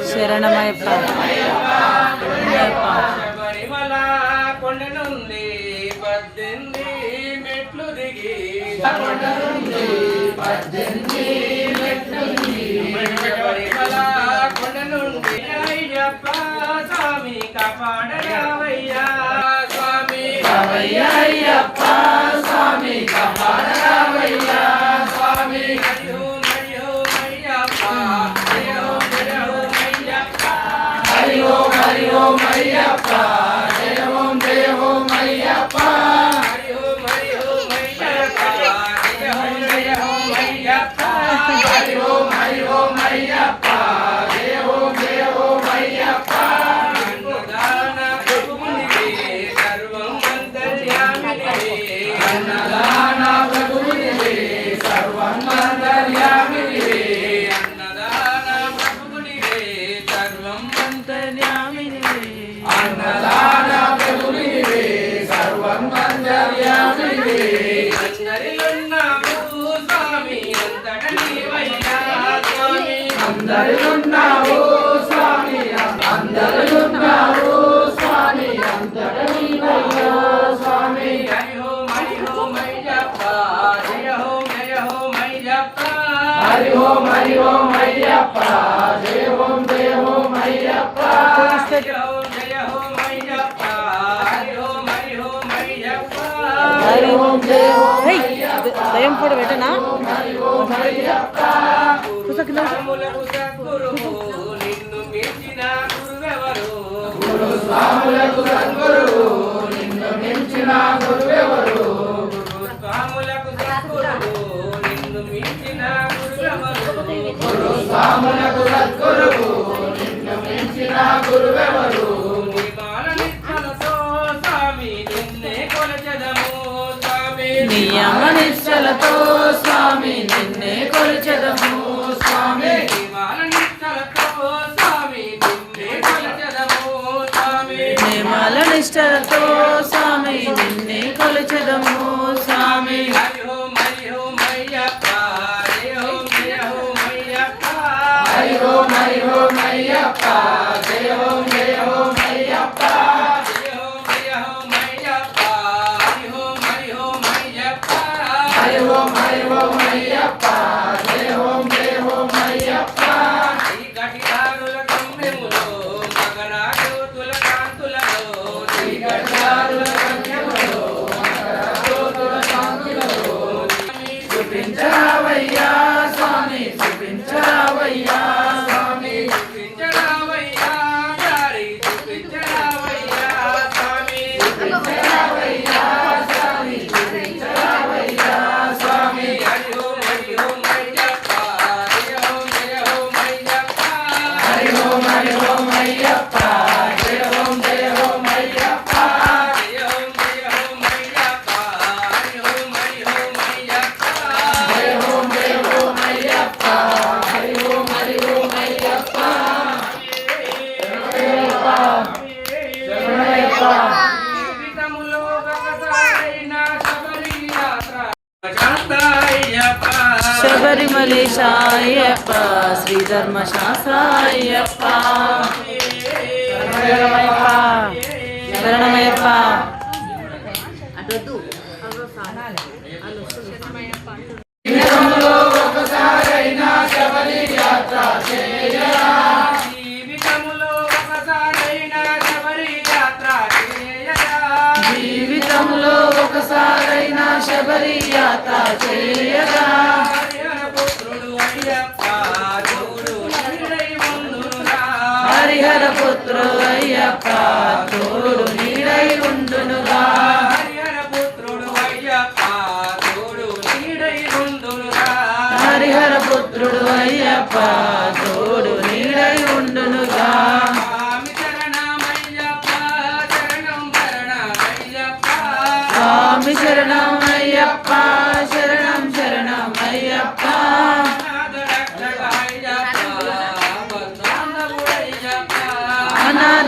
శరణమయ్యప్ప శబరిమల కొండ నుండి 18 మెట్లు దిగి శబరిమల కొండ నుండి అయ్యప్ప స్వామి కాపాడరావయ్యా స్వామి అయ్యప్ప స్వామి కాపాడరావయ్యా స్వామి హరి ఓం అయ్యప్ప హరి ఓం అయ్యప్ప జయ ఓం అయ్యప్ప హరి ఓం అయ్యప్ప జయ ఓం అయ్యప్ప హరి ఓం అయ్యప్ప జయ ఓం అయ్యప్ప అన్నదాన ప్రభువునివే సర్వం అంతర్యామినివే అన్నదాన ప్రభువునివే సర్వం అంతర్యామినివే అన్నదాన ప్రభువునివే సర్వం అంతర్యామినివే అన్నదాన ప్రభువునివే సర్వం అంతర్యామినివే అందరిలున్నావు స్వామి అంతట నీవయ్యా స్వామి అందరిలున్నావు స్వామి అందరిలున్నావు స్వామి అంతట నీవయ్యా స్వామి హరి ఓం అయ్యప్ప జయ ఓం అయ్యప్ప హరి ఓం అయ్యప్ప జయ ఓం అయ్యప్ప జయ ఓం అయ్యప్ప హరి ఓం అయ్యప్ప దయం కూడా పెట్టనా స్వాములకు సద్గురువు నిన్ను మించిన గురువెవరు స్వాములకు సద్గురువు నిన్ను మించిన గురువెవరు స్వాములకు సద్గురువు నిన్ను మించిన గురువెవరు స్వాములకు సద్గురువు నిన్ను మించిన గురువెవరు నియమాల నిష్టలతో స్వామి నిన్నే కొలచెదము స్వామి నియమ నిష్టలతో స్వామి నిన్నే కొలిచెదము స్వామి నియమాల నిష్టలతో స్వామి నిన్నే కొలచెదము స్వామి నియమాల నిష్టలతో స్వామి నిన్నే కొలిచెదము స్వామి హరి ఓం అయ్యప్ప జయ ఓం అయ్యప్ప హరి ఓం అయ్యప్ప జయ ఓం అయ్యప్ప జయ ఓం అయ్యప్ప హరి ఓం అయ్యప్ప హరి ఓం అయ్యప్ప జయ ఓం అయ్యప్ప ఈ గటియారుల గమ్యములో మగరాజోతుల కాంతులలో ఈ గడియారుల కన్యములో మకరజ్యోతుల కాంతులలో చూపించరావయ్యా స్వామి చూపించరావయ్యా స్వామి చూపించరావయ్యా దారి చూపించరావయ్యా స్వామి చూపించరావయ్యా స్వామి చూపించరావయ్యా స్వామి హరి ఓం అయ్యప్ప జయ ఓం అయ్యప్ప హరి ఓం అయ్యప్ప జయ ఓం అయ్యప్ప జయ ఓం అయ్యప్ప హరి ఓం అయ్యప్ప జయ ఓం అయ్యప్ప హరి ఓం అయ్యప్ప శరణమయ్యప్ప జీవితములో ఒకసారైనా శబరి యాత్ర శాంతాయ్యప్ప శబరిమలేశ అయ్యప్ప శ్రీధర్మ శాస్త్ర అయ్యప్ప శరణమయ్యప్ప శరణమయ్యప్ప జీవితంలో ఒకసారైనా శబరి యాత్ర చేయరా జీవితములో ఒకసారైనా శబరి యాత్ర చేయరా జీవితంలో ఒకసారైనా శబరి యాత్ర చేయరా హరిహర పుత్రుడు అయ్యప్ప తోడు నీడై ఉండునురా హరిహర పుత్రు అయ్యప్ప తోడు నీడై ఉండునుగా హరిహర పుత్రుడు అయ్యప్ప తోడు నీడై ఉండునురా హరిహర పుత్రుడు అయ్యప్ప తోడు నీడై ఉండునుగా స్వామి శరణమయ్యప్ప శరణం శరణమయ్యప్ప స్వామి శరణం అయ్యప్ప శరణం శరణం అయ్యప్ప నాథ రక్షక అయ్యప్ప బంధాన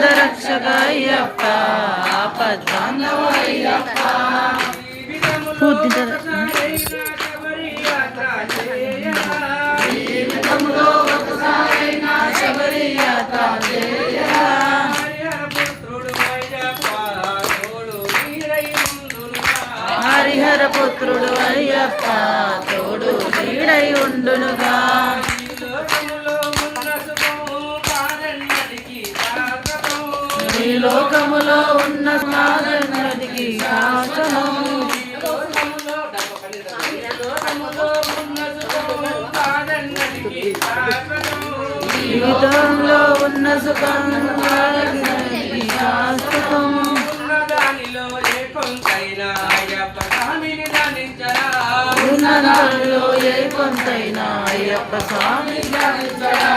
పాదరక్షక అయ్యప్ప ఆపద్బాంధవ అయ్యప్ప జీవితంలో ఒకసారైనా శబరి యాత్ర చేయరా హరిహర పుత్రుడు అయ్యప్ప తోడు నీడై ఉండునుగా ఈ లోకములో ఉన్న మాదన్నదికి శాసనం జీవితంలో ఉన్న సుఖం శాశ్వతం ఉన్నదానిలో ఏ కొంతైనా అయ్యప్ప స్వామి ధ్యానించరా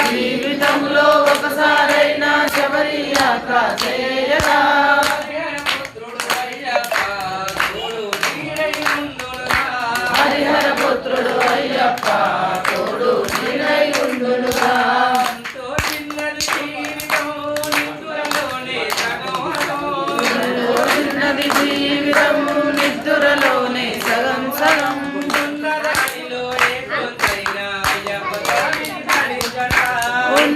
జీవితంలో ఒకసారైనా శబరి యాత్ర చేయరా హరిహర పుత్రుడు అయ్యప్ప తోడు నీడై ఉండునుగా చిన్నది జీవితం నిద్దురలోనే సగం సగం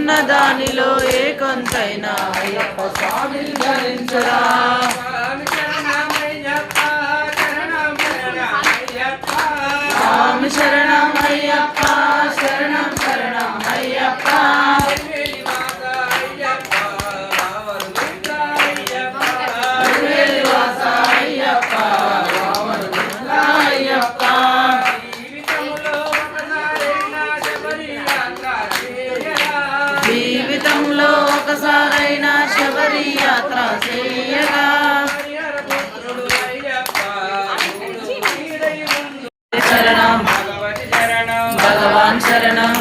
ఉన్న దానిలో ఏ కొంతైనా అయ్యప్ప స్వామి ధరించరా స్వామి శరణం అయ్యప్ప శరణం శరణం అయ్యప్ప వాస అయ్యప్ప అయ్యప్ప జీవితంలో ఒకసారైనా శబరి యాత్ర చేయగా శరణం భగవాన్ శరణం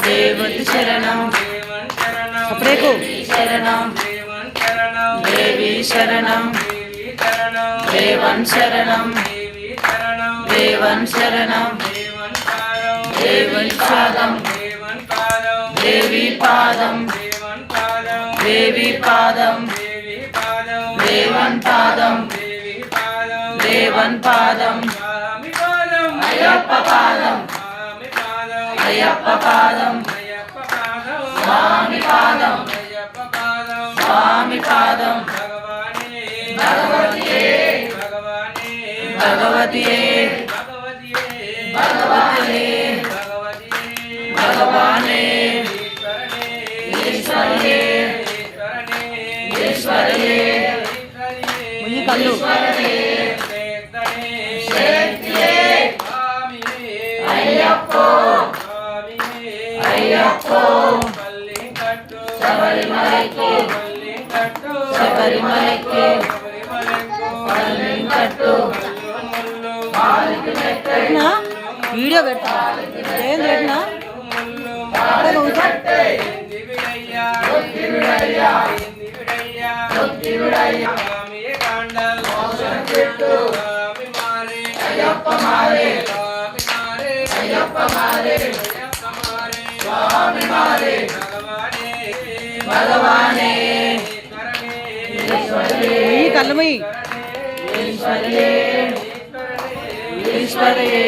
దేవతి శరణం శరణం దేవి శరణం దేవన్ శరణం దేవన్ శరణం దేవన్ పాదం దేవి పాదం దేవి పాదం దేవన్ పాదం దేవన్ పాదం అయ్యప్ప పాదం అయ్యప్ప పాదం స్వామి పాదం స్వామి పాదం భగవతియే భగవతియే భగవతియే భగవానే ఈశ్వరయే ఈశ్వరయే కళ్ళు అయ్యప్పో అయ్యప్పో శబరిమలకి శబరిమలకి కట్టు వీడియో పెట్టా ఏం పెట్టినా అయ్యప్ప మారే అయ్యప్ప మారే స్వామి మారే భగవానే ఈ కళ్ళమై ఈశ్వరయే ఈశ్వరయే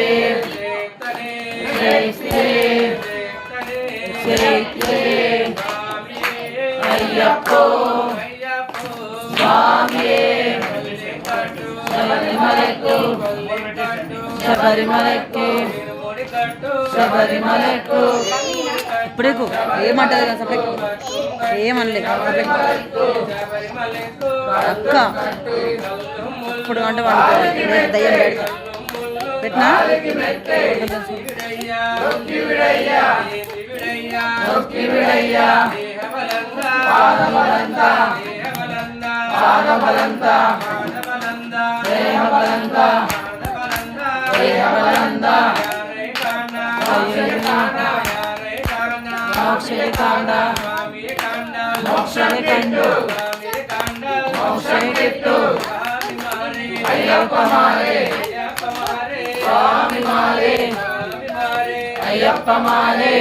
అయ్యప్పో స్వామియే శబరిమలకు శబరిమలకు శబరిమలకు ఇప్పుడేకు ఏమంటది కదా సపరేట్ ఏమనలేదు అక్క ఇప్పుడు అంటే వాళ్ళు దయ్యం పెడతా పెట్టినా దేహ బలంద దేహ బలంద మోక్షే కాండ మోక్షే కండు మోక్షే కిట్టు అయ్యప్ప మారే స్వామి మారే అయ్యప్ప మారే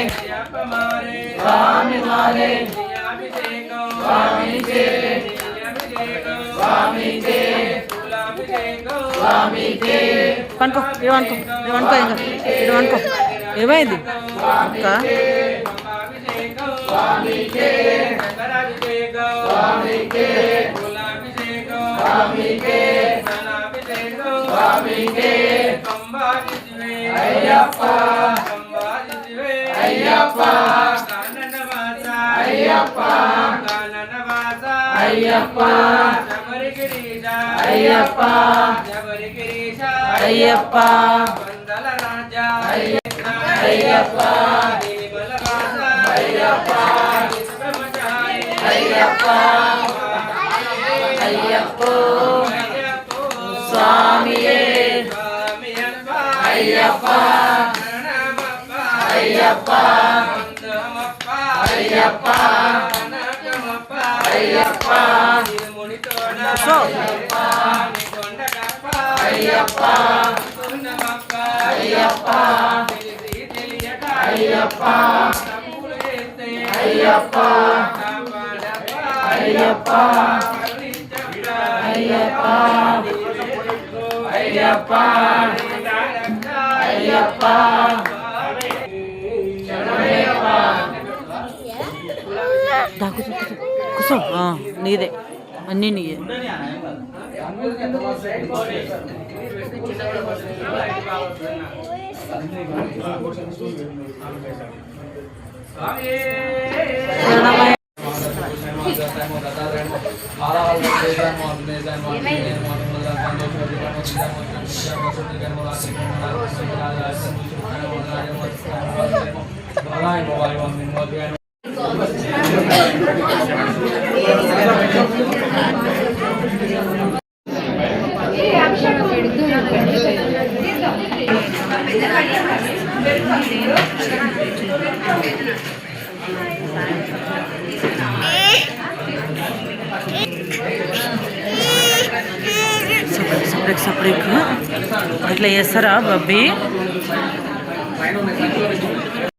స్వామి మారే స్వామి జే స్వామి జే స్వామి జే పనుకో ఏమనుకో ఏమనుకో ఇంకా ఏమనుకో ఏమైంది అక్క స్వామి జే స్వామి జే స్వామి జే స్వామి జే అయ్యప్ప అయ్యప్ప అయ్యప్ప అయ్యప్ప అయ్యప్ప అయ్యప్ప అయ్యప్ప అయ్యప్ప అయ్యప్ప అయ్యప్ప స్వామియే అయ్యప్ప అయ్యప్ప అయ్యప్ప అయ్యప్ప అయ్యప్ప అయ్యప్ప అయ్యప్ప అయ్యప్ప అయ్యప్ప అయ్యప్ప అయ్యప్ప అయ్యప్ప కూర్చో నీదే అన్నీ నీయే సపరేట్ అట్లా చేస్తారా బబ్బీ